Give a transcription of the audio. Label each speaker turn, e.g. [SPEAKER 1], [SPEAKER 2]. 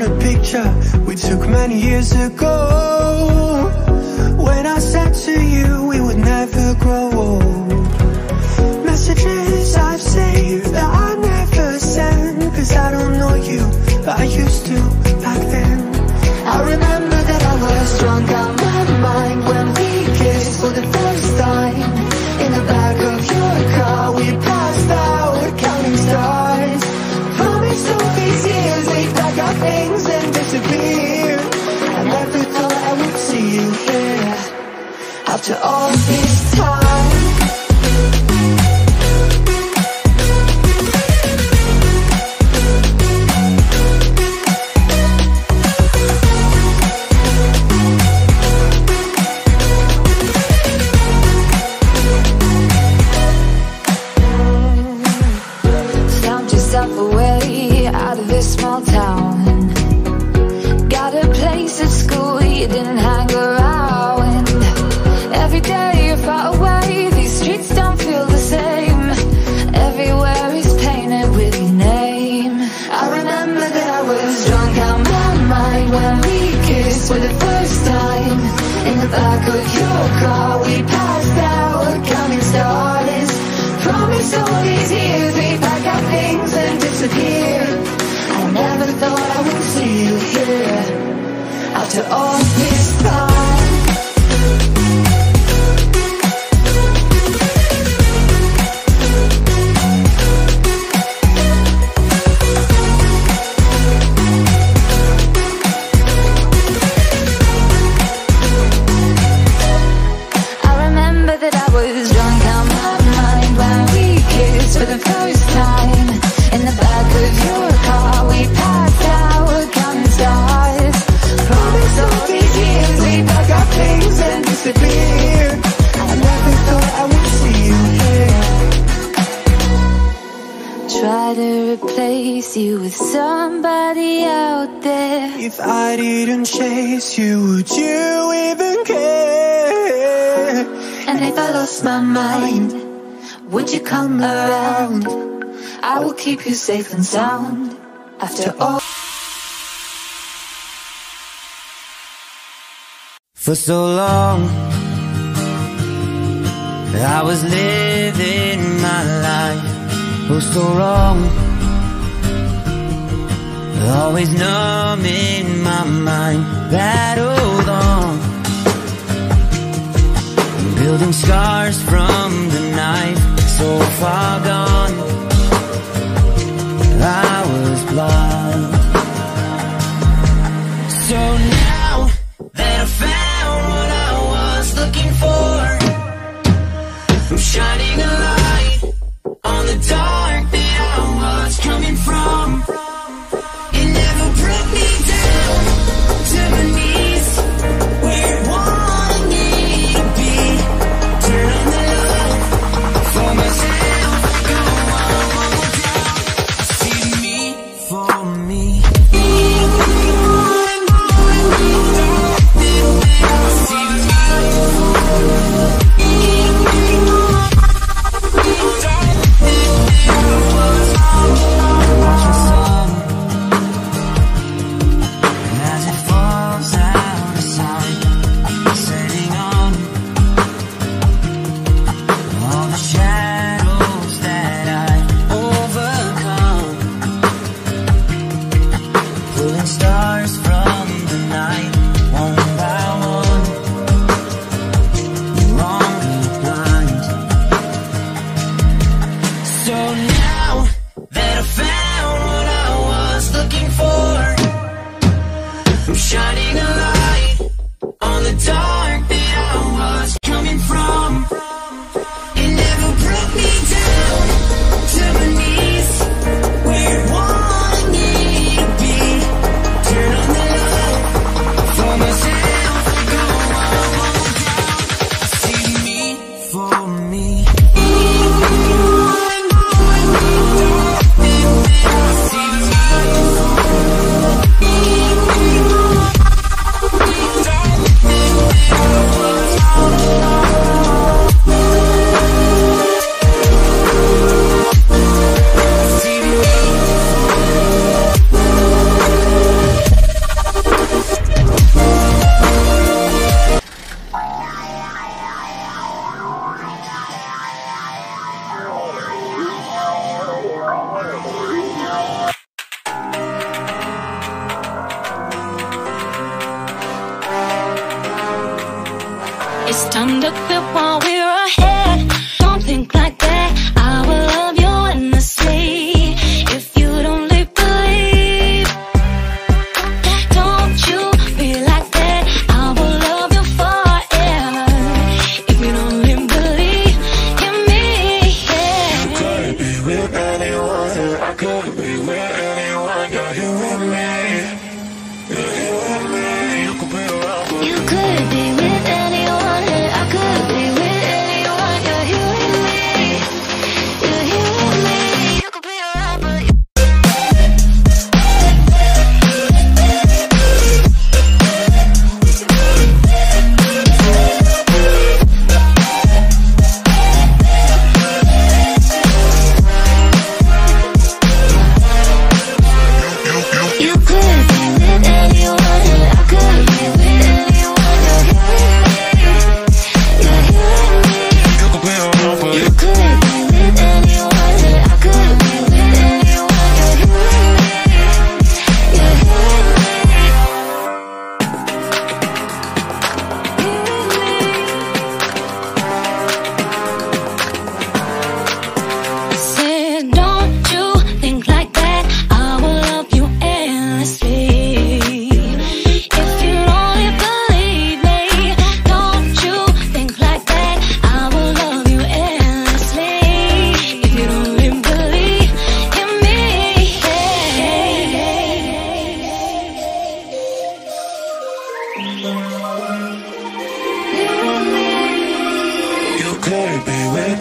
[SPEAKER 1] on a picture we took many years ago, when I said to you we would never grow old. Messages I've saved that I never sent, cause I don't know you, but I used to back then. I remember that I was drunk out my mind when we kissed for the first time. In the back of your car we passed out counting stars. Promised all these years we'd pack our things and disappear. I never thought I would see you here after all this time.
[SPEAKER 2] Away out of this small town, got a place at school you didn't hang around. Every day you're far away, these streets don't feel the same. Everywhere is painted with your name. I remember that I was drunk out my mind when we kissed for the first time. In the back of your car we passed out counting stars. Promised all these years we'd pack our things and disappear. I never thought I would see you here after all this time. I remember that I was drunk out my mind when we kissed for the first time. In the back of your car we passed out counting stars. Promised all these years we'd pack our things and disappear. I never thought I would see you here. Try to replace you with somebody out there.
[SPEAKER 1] If I didn't chase you, would you even care?
[SPEAKER 2] And if I lost my mind, would you come around? I will keep you safe and sound after all.
[SPEAKER 3] For so long I was living my life, oh so wrong, always numb in my mind, battled on, building scars from the knife, so far gone, I was blind. So now that I found what I was looking for, I'm shining a light on the dark that I was coming from. It never brought me down to my knees, where you wanted me to be. Turn on the love for myself, go on, see me for me.
[SPEAKER 4] up while we're ahead. Don't think like that. I will love you endlessly. If you don't believe, don't you be like that. I will love you forever. If you don't believe in me, yeah.
[SPEAKER 1] You could be with anyone, I could be with anyone. You're here with me, you're here with me. You could be around, but
[SPEAKER 4] You could be with anyone, and I could be with anyone. You're here with me, you're here with me. You could be around, but you could be with anyone, and I could be with anyone. You're here with me,
[SPEAKER 1] you could be around, but
[SPEAKER 4] you could be with anyone, and I could be with anyone. You're here with me, you're here with me. Said, don't you think like that. I will love you endlessly. If you only believe me, don't you think like that. I will love you endlessly. If you don't believe in me,
[SPEAKER 1] you could be with